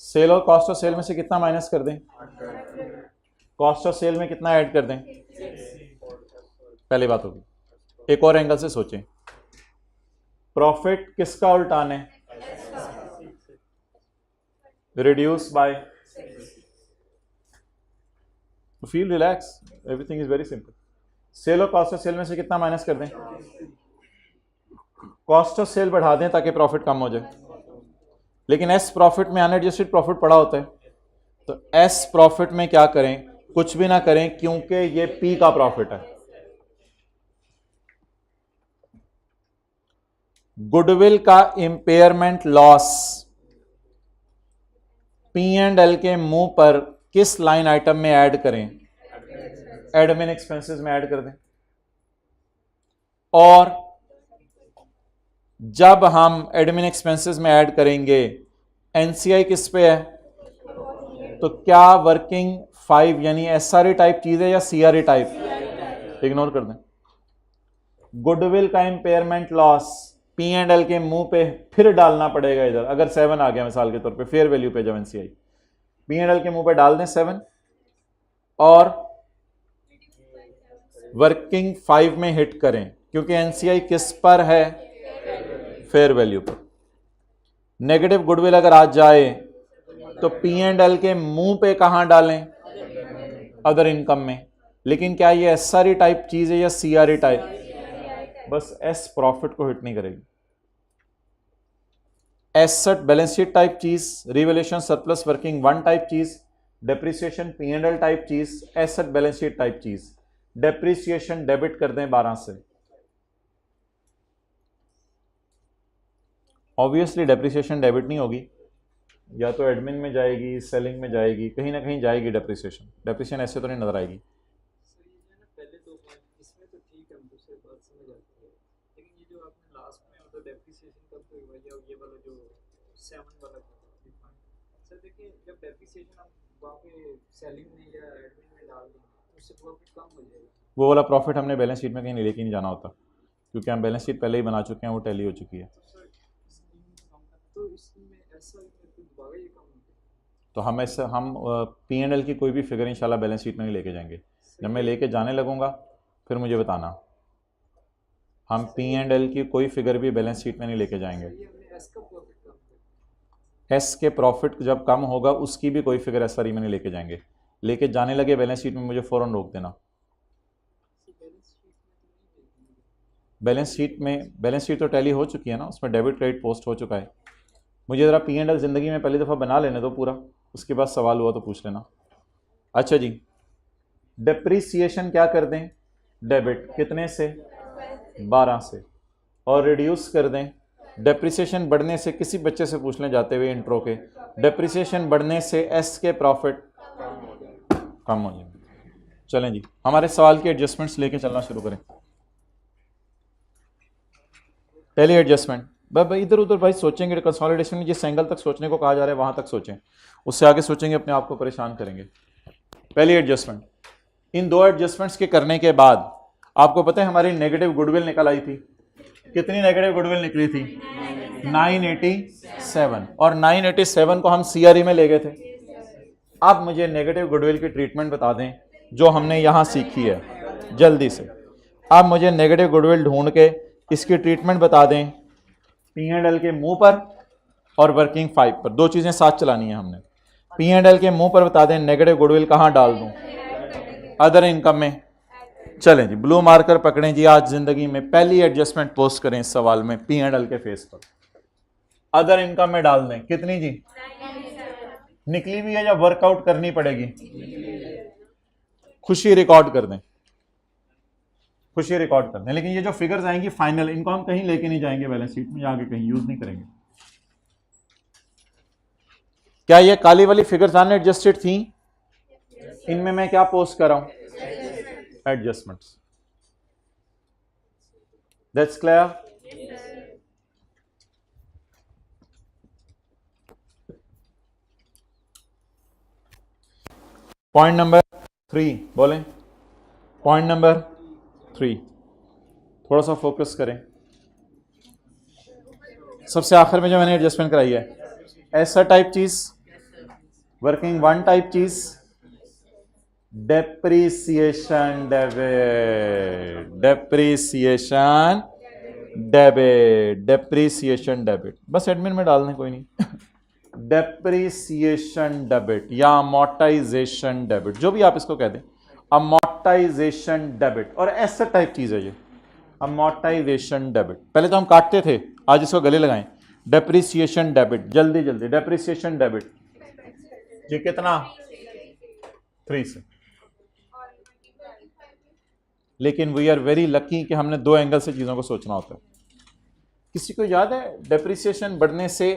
सेल और कॉस्ट ऑफ सेल में से कितना माइनस कर दें? कॉस्ट ऑफ सेल में कितना ऐड कर दें? पहली बात होगी। एक और एंगल से सोचें, प्रॉफिट किसका उल्टान है? reduce by, feel relax, everything is very simple. Sale और कॉस्ट ऑफ सेल में से कितना माइनस कर दें? कॉस्ट ऑफ सेल बढ़ा दें ताकि प्रॉफिट कम हो जाए, लेकिन एस प्रॉफिट में अनएडजस्टेड प्रॉफिट पड़ा होता है, तो एस प्रॉफिट में क्या करें? कुछ भी ना करें, क्योंकि ये पी का प्रॉफिट है। गुडविल का impairment loss P and L के मुंह पर किस लाइन आइटम में ऐड करें? एडमिन एक्सपेंसेस में ऐड कर दें। और जब हम एडमिन एक्सपेंसेस में ऐड करेंगे, एनसीआई किस पे है? तो क्या वर्किंग 5 यानी एसआरई टाइप चीज है या सीआरई टाइप? इग्नोर कर दें। गुडविल का impairment loss P and L के मुंह पे फिर डालना पड़ेगा इधर। अगर 7 आ गया मिसाल के तौर पे फेयर वैल्यू पे, जब एनसीआई पी एंड एल के मुंह पे डाल दें 7 और वर्किंग 5 में हिट करें, क्योंकि एनसीआई किस पर है? फेयर वैल्यू पर। नेगेटिव गुडविल अगर आ जाए तो पी एंड एल के मुंह पे कहां डालें? अदर इनकम में। लेकिन क्या ये एसआरई टाइप चीज है या सीआरई टाइप? बस एस प्रॉफिट को हिट नहीं करेगी। एसेट बैलेंस शीट टाइप चीज, रिवैल्यूएशन सरप्लस वर्किंग 1 टाइप चीज, depreciation P and L type चीज, एसेट बैलेंस शीट टाइप चीज। डेप्रिसिएशन डेबिट कर दें 12 से। ऑब्वियसली डेप्रिसिएशन डेबिट नहीं होगी, या तो एडमिन में जाएगी, सेलिंग में जाएगी, कहीं ना कहीं जाएगी डेप्रिसिएशन। डेप्रिसिएशन ऐसे तो नहीं नजर आएगी। पहले 2 पॉइंट इसमें तो ठीक है, दूसरे बात समझ आती है, लेकिन ये जो आपने लास्ट में मतलब डेप्रिसिएशन का कोई वजह, ये वाला जो 7 वाला सर देखिए, जब डेप्रिसिएशन हम वहाँ पे सेलिंग में या एडमिन में डाल देंगे उससे प्रॉफिट कम हो जाएगा। वो वाला प्रॉफिट हमने बैलेंस शीट में कहीं लेके नहीं जाना होता, क्योंकि हम बैलेंस शीट पहले ही बना चुके हैं, वो टैली हो चुकी है। तो इसमें ऐसा दोबारा ये काम होता है, तो हम पी एंड एल की कोई भी फिगर इंशाल्लाह बैलेंस शीट में नहीं लेके जाएंगे। जब मैं लेके जाने लगूंगा फिर मुझे बताना। हम पी एंड एल की कोई फिगर भी बैलेंस शीट में नहीं लेके जाएंगे। एस के प्रॉफिट जब कम होगा उसकी भी कोई फिगर एसआरई में नहीं लेके जाएंगे। लेके जाने लगे बैलेंस शीट में मुझे फौरन रोक देना। बैलेंस शीट तो टैली हो चुकी है ना, उसमें डेबिट क्रेडिट पोस्ट हो चुका है। मुझे ज़रा पी एंड एल ज़िंदगी में पहली दफ़ा बना लेने दो पूरा, उसके बाद सवाल हुआ तो पूछ लेना। अच्छा जी, डेप्रीसिएशन क्या कर दें? डेबिट कितने से? 12 से। और रिड्यूस कर दें। डेप्रीसिएशन बढ़ने से, किसी बच्चे से पूछ लें जाते हुए इंट्रो के, डेप्रीसिएशन बढ़ने से एस के प्रॉफिट कम हो जाएंगे। चलें जी, हमारे सवाल के एडजस्टमेंट्स लेके चलना शुरू करें। पहली एडजस्टमेंट, भाई इधर उधर भाई सोचेंगे कंसोलिडेशन में जिस एंगल तक सोचने को कहा जा रहा है वहां तक सोचें, उससे आगे सोचेंगे अपने आप को परेशान करेंगे। पहली एडजस्टमेंट, इन 2 एडजस्टमेंट्स के करने के बाद आपको पता है हमारी नेगेटिव गुडविल निकल आई थी। कितनी नेगेटिव गुडविल निकली थी? 987। और 987 को हम सीआरई में ले गए थे। अब मुझे नेगेटिव गुडविल की ट्रीटमेंट बता दें जो हमने यहां सीखी है जल्दी से। अब मुझे नेगेटिव गुडविल ढूंढ के इसकी ट्रीटमेंट बता दें पी एंड एल के मुंह पर और वर्किंग 5 पर। 2 चीजें साथ चलानी है हमने। पी एंड एल के मुंह पर बता दें नेगेटिव गुडविल कहां डाल दूं? अदर इनकम में। चलें जी, ब्लू मार्कर पकड़ें जी। आज जिंदगी में पहली एडजस्टमेंट पोस्ट करें इस सवाल में पी एंड एल के फेस पर। अदर इनकम में डाल दें कितनी जी? निकली भी है या वर्कआउट करनी पड़ेगी? खुशी रिकॉर्ड कर दें, खुशी रिकॉर्ड कर दें। लेकिन ये जो फिगर्स आएंगी फाइनल, इनको हम कहीं लेके नहीं जाएंगे बैलेंस शीट में, आगे कहीं यूज नहीं करेंगे। क्या ये काली वाली फिगर्स अनएडजस्टेड थी? इनमें मैं क्या पोस्ट कर रहा हूं? Adjustments. That's clear? Point number 3 बोलें। पॉइंट नंबर 3, थोड़ा सा फोकस करें। सबसे आखिर में जो मैंने एडजस्टमेंट कराई है, ऐसा टाइप चीज, वर्किंग 1 टाइप चीज, depreciation debit, depreciation debit, depreciation debit, बस एडमिन में डाल दें, कोई नहीं। डेप्रीसिएशन डेबिट या अमोर्टाइजेशन डेबिट, जो भी आप इसको कह दें, अमोर्टाइजेशन डेबिट, और ऐसा टाइप चीज है ये अमोर्टाइजेशन डेबिट। पहले तो हम काटते थे, आज इसको गले लगाएं। डेप्रीसिएशन डेबिट, जल्दी जल्दी, डेप्रीसिएशन डेबिट ये कितना 3 से, लेकिन वी आर वेरी लकी कि हमने 2 एंगल से चीज़ों को सोचना होता है। किसी को याद है डेप्रिसिएशन बढ़ने से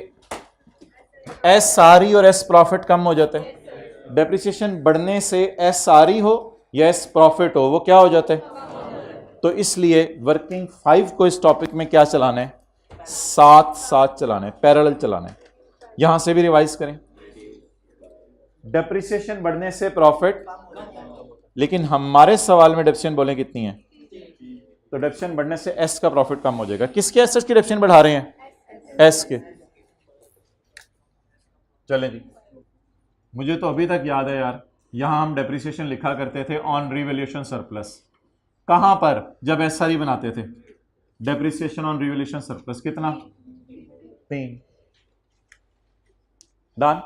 एस आर और एस प्रॉफिट कम हो जाता है? डेप्रिसिएशन बढ़ने से एस आर हो या एस प्रॉफिट हो, वो क्या हो जाता है? तो इसलिए वर्किंग 5 को इस टॉपिक में क्या चलाना है? साथ साथ चलाना है, पैरेलल चलाना है। यहां से भी रिवाइज करें, डेप्रिसिएशन बढ़ने से प्रॉफिट, लेकिन हमारे सवाल में डेप्रिसिएशन बोले कितनी है? तो डेप्रिसिएशन बढ़ने से एस का प्रॉफिट कम हो जाएगा। किसके एसेट्स की डेप्रिसिएशन बढ़ा रहे हैं? एस के। चलें जी, मुझे तो अभी तक याद है यार, यहां हम डेप्रिसिएशन लिखा करते थे ऑन रिवैल्यूएशन सरप्लस। कहां पर? जब एसआरई बनाते थे। डेप्रिसिएशन ऑन रिवैल्यूएशन सरप्लस कितना? 3। डन।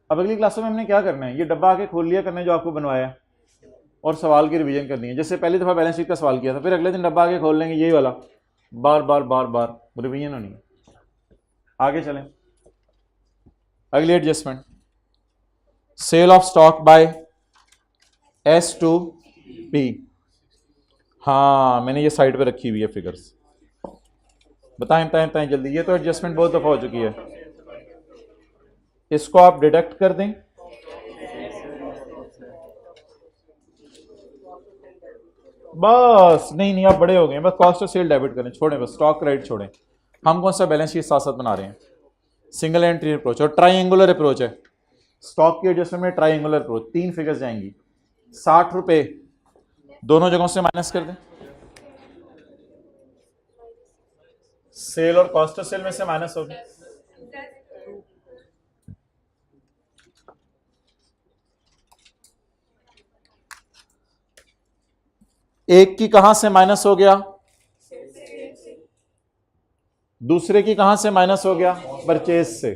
अब अगली क्लासों में हमने क्या करना है? ये डब्बा आके खोल लिया करना है जो आपको बनवाया है, और सवाल की रिवीजन करनी है। जैसे पहली दफा बैलेंस शीट का सवाल किया था, फिर अगले दिन डब्बा आके खोल लेंगे, यही वाला बार बार बार बार रिवीजन होनी है। आगे चलें, अगली adjustment, sale of stock by S2P। हाँ, मैंने ये साइड पे रखी हुई है फिगर्स। बताएं बताएं बताएं जल्दी, ये तो एडजस्टमेंट बहुत दफा हो चुकी है, इसको आप डिडक्ट कर दें। बस नहीं, आप बड़े हो गए, बस कॉस्ट ऑफ सेल डेबिट करें, छोड़ें, बस स्टॉक क्रेडिट छोड़ें। हम कौन सा बैलेंस शीट साथ साथ बना रहे हैं? सिंगल एंट्री अप्रोच और ट्राइंगुलर अप्रोच है। स्टॉक की एडजस्टमेंट में ट्राइंगुलर अप्रोच, 3 फिगर्स जाएंगी। 60 रुपए दोनों जगहों से माइनस कर दें, सेल और कॉस्ट ऑफ सेल में से माइनस होगी। एक की कहां से माइनस हो गया? दूसरे की कहां से माइनस हो गया? परचेज से।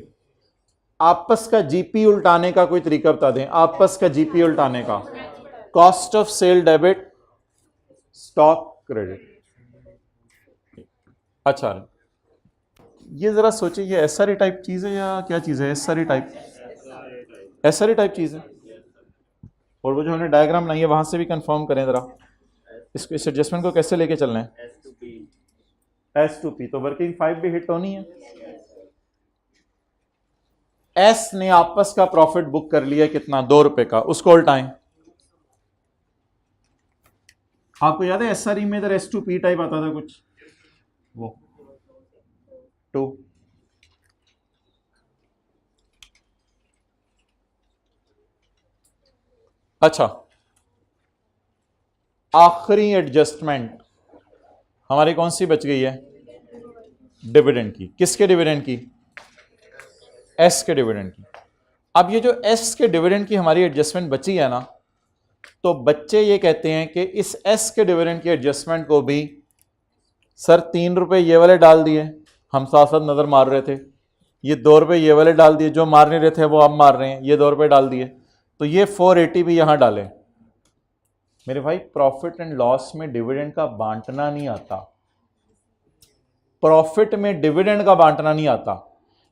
आपस का जीपी उल्टाने का कोई तरीका बता दें, आपस का जीपी उल्टाने का। Cost of sale debit, stock credit. अच्छा, ये जरा सोचिए, ये एसआरई टाइप चीज है या क्या चीज है? एसआरई टाइप, एसआरई टाइप चीज है। और वो जो हमने डायग्राम बनाई है वहां से भी कंफर्म करें जरा, इसको, इस एडजस्टमेंट को कैसे लेके चलना है? S2P। तो वर्किंग 5 भी हिट होनी है। एस ने आपस का प्रॉफिट बुक कर लिया कितना? 2 रुपए का, उसको उल्टाएं। आपको याद है एसआरई में इधर S2P टाइप आता था कुछ, वो 2। अच्छा, आखिरी एडजस्टमेंट हमारी कौन सी बच गई है? डिविडेंड की। किसके डिविडेंड की? एस के डिविडेंड की। अब ये जो एस के डिविडेंड की हमारी एडजस्टमेंट बची है ना, तो बच्चे ये कहते हैं कि इस एस के डिविडेंड की एडजस्टमेंट को भी सर 3 रुपए ये वाले डाल दिए, हम साथ साथ नजर मार रहे थे, ये 2 रुपए ये वाले डाल दिए, जो मार नहीं रहे थे वो अब मार रहे हैं, ये 2 रुपए डाल दिए, तो ये 480 भी यहां डालें। मेरे भाई, प्रॉफिट एंड लॉस में डिविडेंड का बांटना नहीं आता, प्रॉफिट में डिविडेंड का बांटना नहीं आता।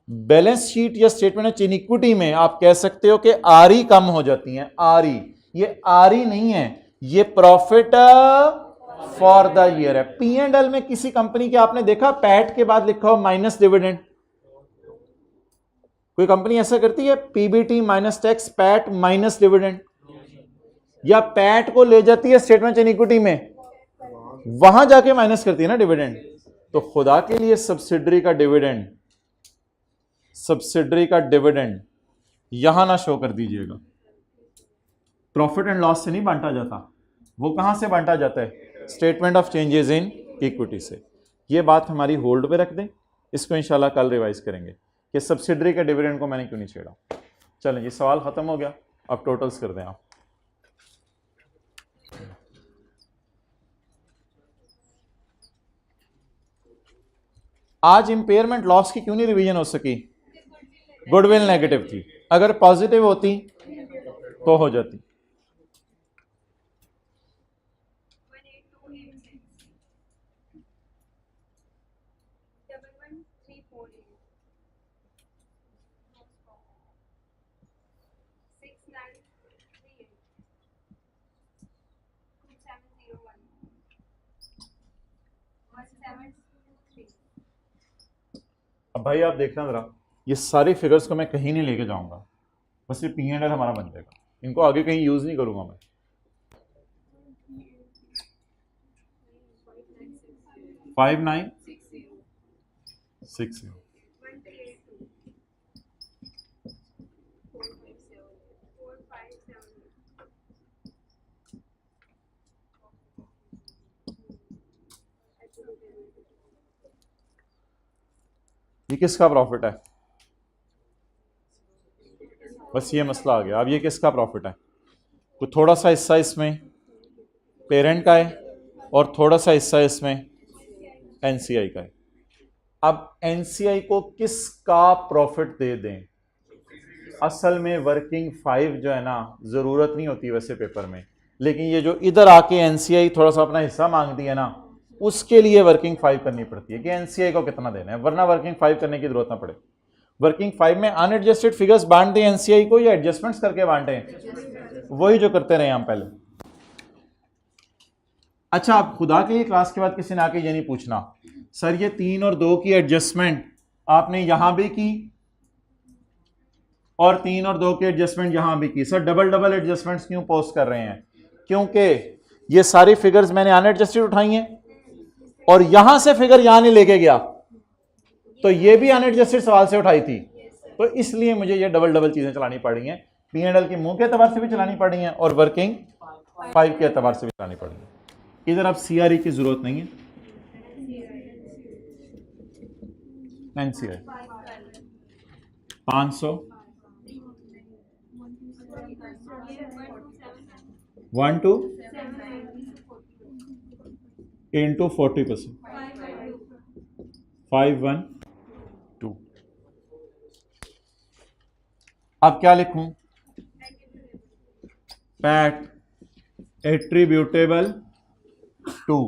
बैलेंस शीट या स्टेटमेंट ऑफ इक्विटी में आप कह सकते हो कि आरई कम हो जाती है, आरई, ये आरई नहीं है, ये प्रॉफिट फॉर द ईयर है। पी एंड एल में किसी कंपनी के आपने देखा पैट के बाद लिखा हो माइनस डिविडेंड? कोई कंपनी ऐसा करती है? PBT minus tax PAT minus dividend, या पैट को ले जाती है स्टेटमेंट ऑफ इक्विटी में, वहां जाके माइनस करती है ना डिविडेंड। तो खुदा के लिए सब्सिडरी का डिविडेंड, सब्सिडरी का डिविडेंड यहां ना शो कर दीजिएगा। प्रॉफिट एंड लॉस से नहीं बांटा जाता, वो कहां से बांटा जाता है? Statement of changes in equity से। ये बात हमारी होल्ड पे रख दें, इसको इंशाल्लाह कल रिवाइज करेंगे कि सब्सिडरी का डिविडेंड को मैंने क्यों नहीं छेड़ा। चलें, ये सवाल खत्म हो गया, अब टोटल्स कर दें आप। आज इंपेयरमेंट लॉस की क्यों नहीं रिवीजन हो सकी? गुडविल नेगेटिव थी, अगर पॉजिटिव होती तो हो जाती। 1703। अब भाई आप देखना जरा, ये सारी फिगर्स को मैं कहीं नहीं लेके जाऊंगा, बस ये पी एंड एल हमारा बन जाएगा, इनको आगे कहीं यूज नहीं करूंगा मैं। 5960 ये किसका प्रॉफिट है? बस ये मसला आ गया। अब ये किसका प्रॉफिट है? तो थोड़ा सा हिस्सा इसमें पेरेंट का है और थोड़ा सा हिस्सा इसमें एनसीआई का है। अब एनसीआई को किसका प्रॉफिट दे दें? असल में वर्किंग 5 जो है ना, जरूरत नहीं होती वैसे पेपर में, लेकिन ये जो इधर आके एनसीआई थोड़ा सा अपना हिस्सा मांगती है ना, उसके लिए वर्किंग 5 करनी पड़ती है कि एनसीआई को कितना देना है, वरना वर्किंग 5 करने की जरूरत ना पड़े। वर्किंग 5 में अनएडजस्टेड फिगर्स बांट दें एनसीआई को या एडजस्टमेंट्स करके बांटे? वही जो करते रहे हम पहले। अच्छा, आप खुदा के लिए क्लास के बाद किसी ने आके ये नहीं पूछना सर ये 3 और 2 की एडजस्टमेंट आपने यहां भी की और 3 और 2 की एडजस्टमेंट यहां भी की, सर डबल डबल एडजस्टमेंट्स क्यों पोस्ट कर रहे हैं? क्योंकि ये सारी फिगर्स मैंने अनएडजस्टेड उठाई हैं और यहां से फिगर यहां नहीं लेके गया, तो ये भी अनएडजस्टेड सवाल से उठाई थी, तो इसलिए मुझे ये डबल डबल चीजें चलानी पड़ रही हैं। पी एंड एल के मुंह के एतबार से भी चलानी पड़ रही हैं और वर्किंग 5 के एतबार से भी चलानी पड़ रही है। इधर अब सीआरई की जरूरत नहीं है, एनसीआई 500 1 to into 40%, 512। अब क्या लिखूं? PAT attributable to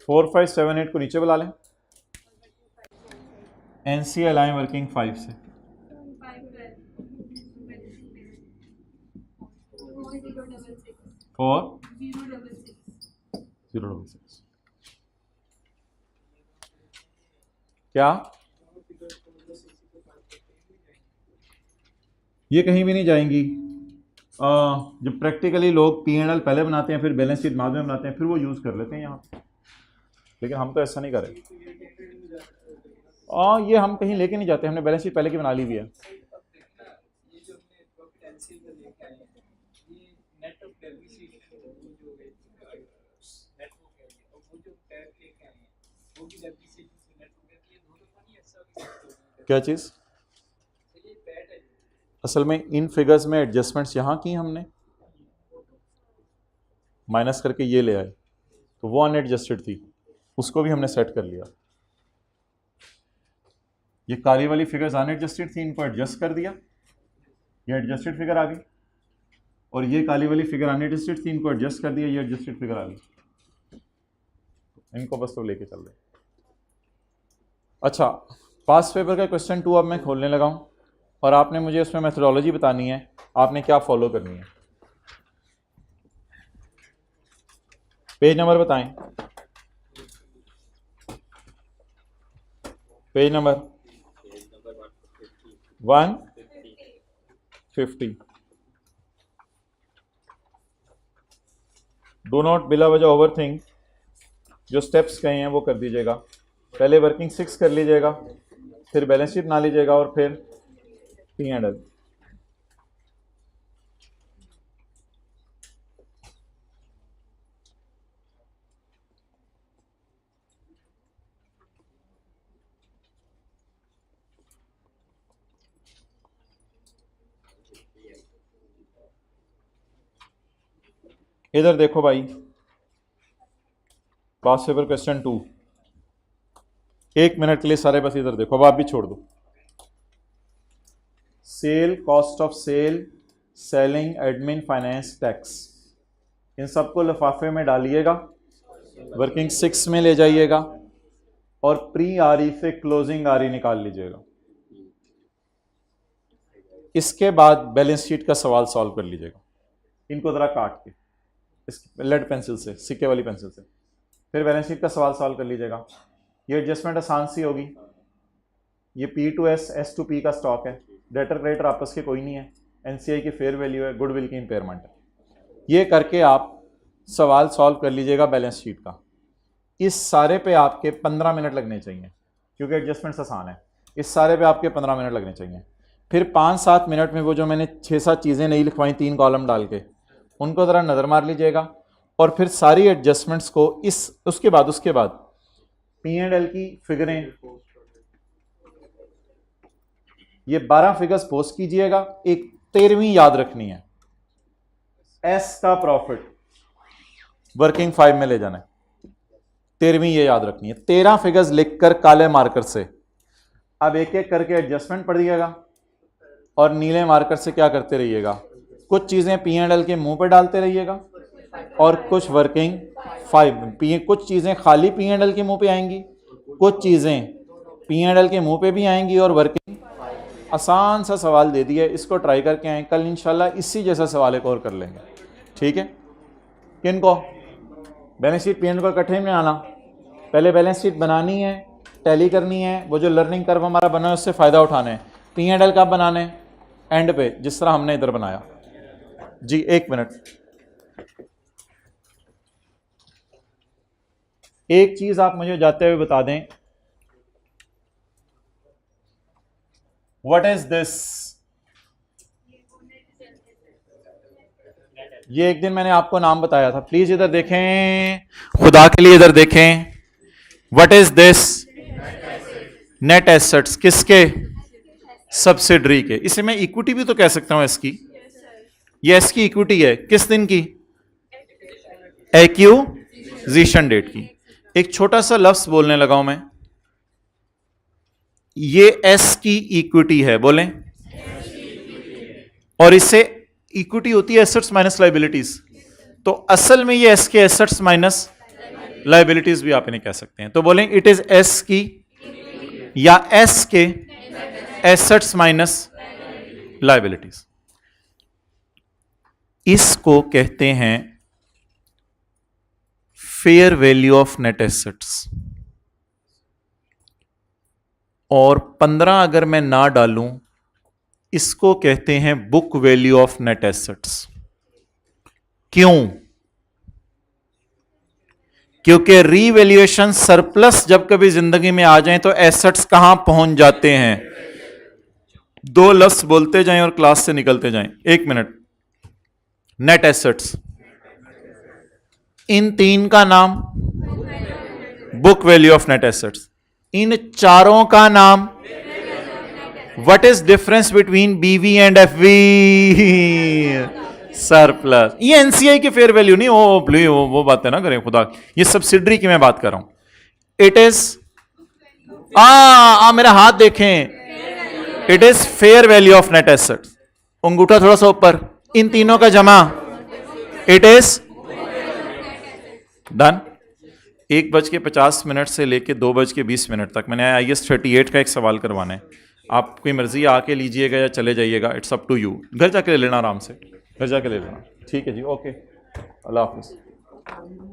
four five seven eight को नीचे बुला लें, एनसीएल आए वर्किंग 5 से, फोर 066 क्या ये कहीं भी नहीं जाएंगी। जब प्रैक्टिकली लोग पी एंड एल पहले बनाते हैं फिर बैलेंस शीट बाद में बनाते हैं, फिर वो यूज कर लेते हैं यहाँ, लेकिन हम तो ऐसा नहीं करें। ये हम कहीं लेके नहीं जाते, हमने बैलेंस शीट पहले की बना ली हुई है। क्या चीज? असल में इन फिगर्स में एडजस्टमेंट्स यहाँ की हमने माइनस करके ये ले आए, तो वो अनएडजस्टेड थी, उसको भी हमने सेट कर लिया। ये काली वाली फिगर्स अनएडजस्टेड थी, इनको एडजस्ट कर दिया, ये एडजस्टेड फिगर आ गई, और ये काली वाली फिगर अनएडजस्टेड थी, इनको एडजस्ट कर दिया, ये एडजस्टेड फिगर आ गई। इनको बस तो लेके चल रहे। अच्छा, पास्ट पेपर का क्वेश्चन 2 अब मैं खोलने लगा हूँ और आपने मुझे उसमें मेथोडोलॉजी बतानी है, आपने क्या फॉलो करनी है। पेज नंबर बताएं, पेज नंबर 150। डू नॉट बिला वजह ओवर थिंक, जो स्टेप्स कहे हैं वो कर दीजिएगा। पहले वर्किंग 6 कर लीजिएगा, फिर बैलेंस शीट बना लीजिएगा और फिर पी एंड एल। इधर देखो भाई, पास पेपर क्वेश्चन 2, 1 मिनट के लिए सारे बस इधर देखो, अब आप भी छोड़ दो। Sale, cost of sale, selling, admin, finance, tax, इन सबको लिफाफे में डालिएगा, वर्किंग 6 में ले जाइएगा और प्री आरी से क्लोजिंग आरी निकाल लीजिएगा। इसके बाद बैलेंस शीट का सवाल सॉल्व कर लीजिएगा, इनको ज़रा काट के इस लेड पेंसिल से, सिक्के वाली पेंसिल से, फिर बैलेंस शीट का सवाल सॉल्व कर लीजिएगा। ये एडजस्टमेंट आसान सी होगी। ये P to S, S to P का स्टॉक है, डेटर क्रेडिटर आपस के कोई नहीं है, NCI की फेयर वैल्यू है, गुडविल की इंपेयरमेंट है। ये करके आप सवाल सॉल्व कर लीजिएगा बैलेंस शीट का। इस सारे पे आपके 15 मिनट लगने चाहिए, क्योंकि एडजस्टमेंट्स आसान है। इस सारे पे आपके 15 मिनट लगने चाहिए। फिर 5-7 मिनट में वो जो मैंने 6-7 चीज़ें नहीं लिखवाई 3 कॉलम डाल के, उनको ज़रा नज़र मार लीजिएगा और फिर सारी एडजस्टमेंट्स को उसके बाद P&L की फिगरें, ये 12 फिगर्स पोस्ट कीजिएगा। एक 13वीं याद रखनी है, S का प्रॉफिट वर्किंग 5 में ले जाना है, 13वीं ये याद रखनी है। 13 फिगर्स लिखकर काले मार्कर से अब एक एक करके एडजस्टमेंट पढ़िएगा और नीले मार्कर से क्या करते रहिएगा, कुछ चीज़ें P&L के मुंह पे डालते रहिएगा और कुछ वर्किंग 5, कुछ चीज़ें खाली P&L के मुंह पे आएंगी, कुछ चीज़ें P&L के मुंह पे भी आएंगी और वर्किंग। आसान सा सवाल दे दिया, इसको ट्राई करके आएँ, कल इंशाल्लाह इसी जैसा सवाल एक और कर लेंगे। ठीक है, किनको बैलेंस शीट P&L को इकट्ठे में आना, पहले बैलेंस शीट बनानी है, टैली करनी है, वो जो लर्निंग कर्व हमारा बना है उससे फ़ायदा उठाना है। P&L कब बनाने, एंड पे, जिस तरह हमने इधर बनाया। जी 1 मिनट, एक चीज आप मुझे जाते हुए बता दें, व्हाट इज दिस? ये एक दिन मैंने आपको नाम बताया था, प्लीज इधर देखें, खुदा के लिए इधर देखें। What is this? Net assets, किसके? सब्सिडरी के। इसे मैं इक्विटी भी तो कह सकता हूं इसकी। ये इसकी इक्विटी है, किस दिन की? एक्विजिशन डेट की। एक छोटा सा लफ्ज बोलने लगा हूं मैं, ये एस की इक्विटी है, बोलें। और इससे इक्विटी होती है एसेट्स माइनस लाइबिलिटीज, तो असल में ये एस के एसेट्स माइनस लाइबिलिटीज भी आप इन्हें कह सकते हैं। तो बोलें इट इज एस की या एस के एसेट्स माइनस लाइबिलिटीज। इसको कहते हैं fair value of net assets. और 15 अगर मैं ना डालूं, इसको कहते हैं book value of net assets. क्यों? क्योंकि रीवैल्यूएशन सरप्लस जब कभी जिंदगी में आ जाए तो एसेट्स कहां पहुंच जाते हैं? 2 लफ्ज बोलते जाएं और क्लास से निकलते जाएं। 1 मिनट। नेट एसेट्स, इन 3 का नाम book value of net assets, इन चारों का नाम what is difference between BV and FV? Surplus. ये एनसीआई की फेयर वैल्यू नहीं, वो बात है ना करें खुदा, ये सब्सिडरी की मैं बात कर रहा हूं। इट इज मेरा हाथ देखें, it is fair value of net assets. अंगूठा थोड़ा सा ऊपर, इन तीनों का जमा, इट इज डन। 1:50 से लेके 2:20 तक मैंने IAS 38 का एक सवाल करवाना है। आपकी मर्जी आके लीजिएगा या चले जाइएगा, इट्स अप टू यू। घर जाके ले लेना, आराम से घर जाके ले लेना। ठीक है जी, ओके, अल्लाह हाफिज़।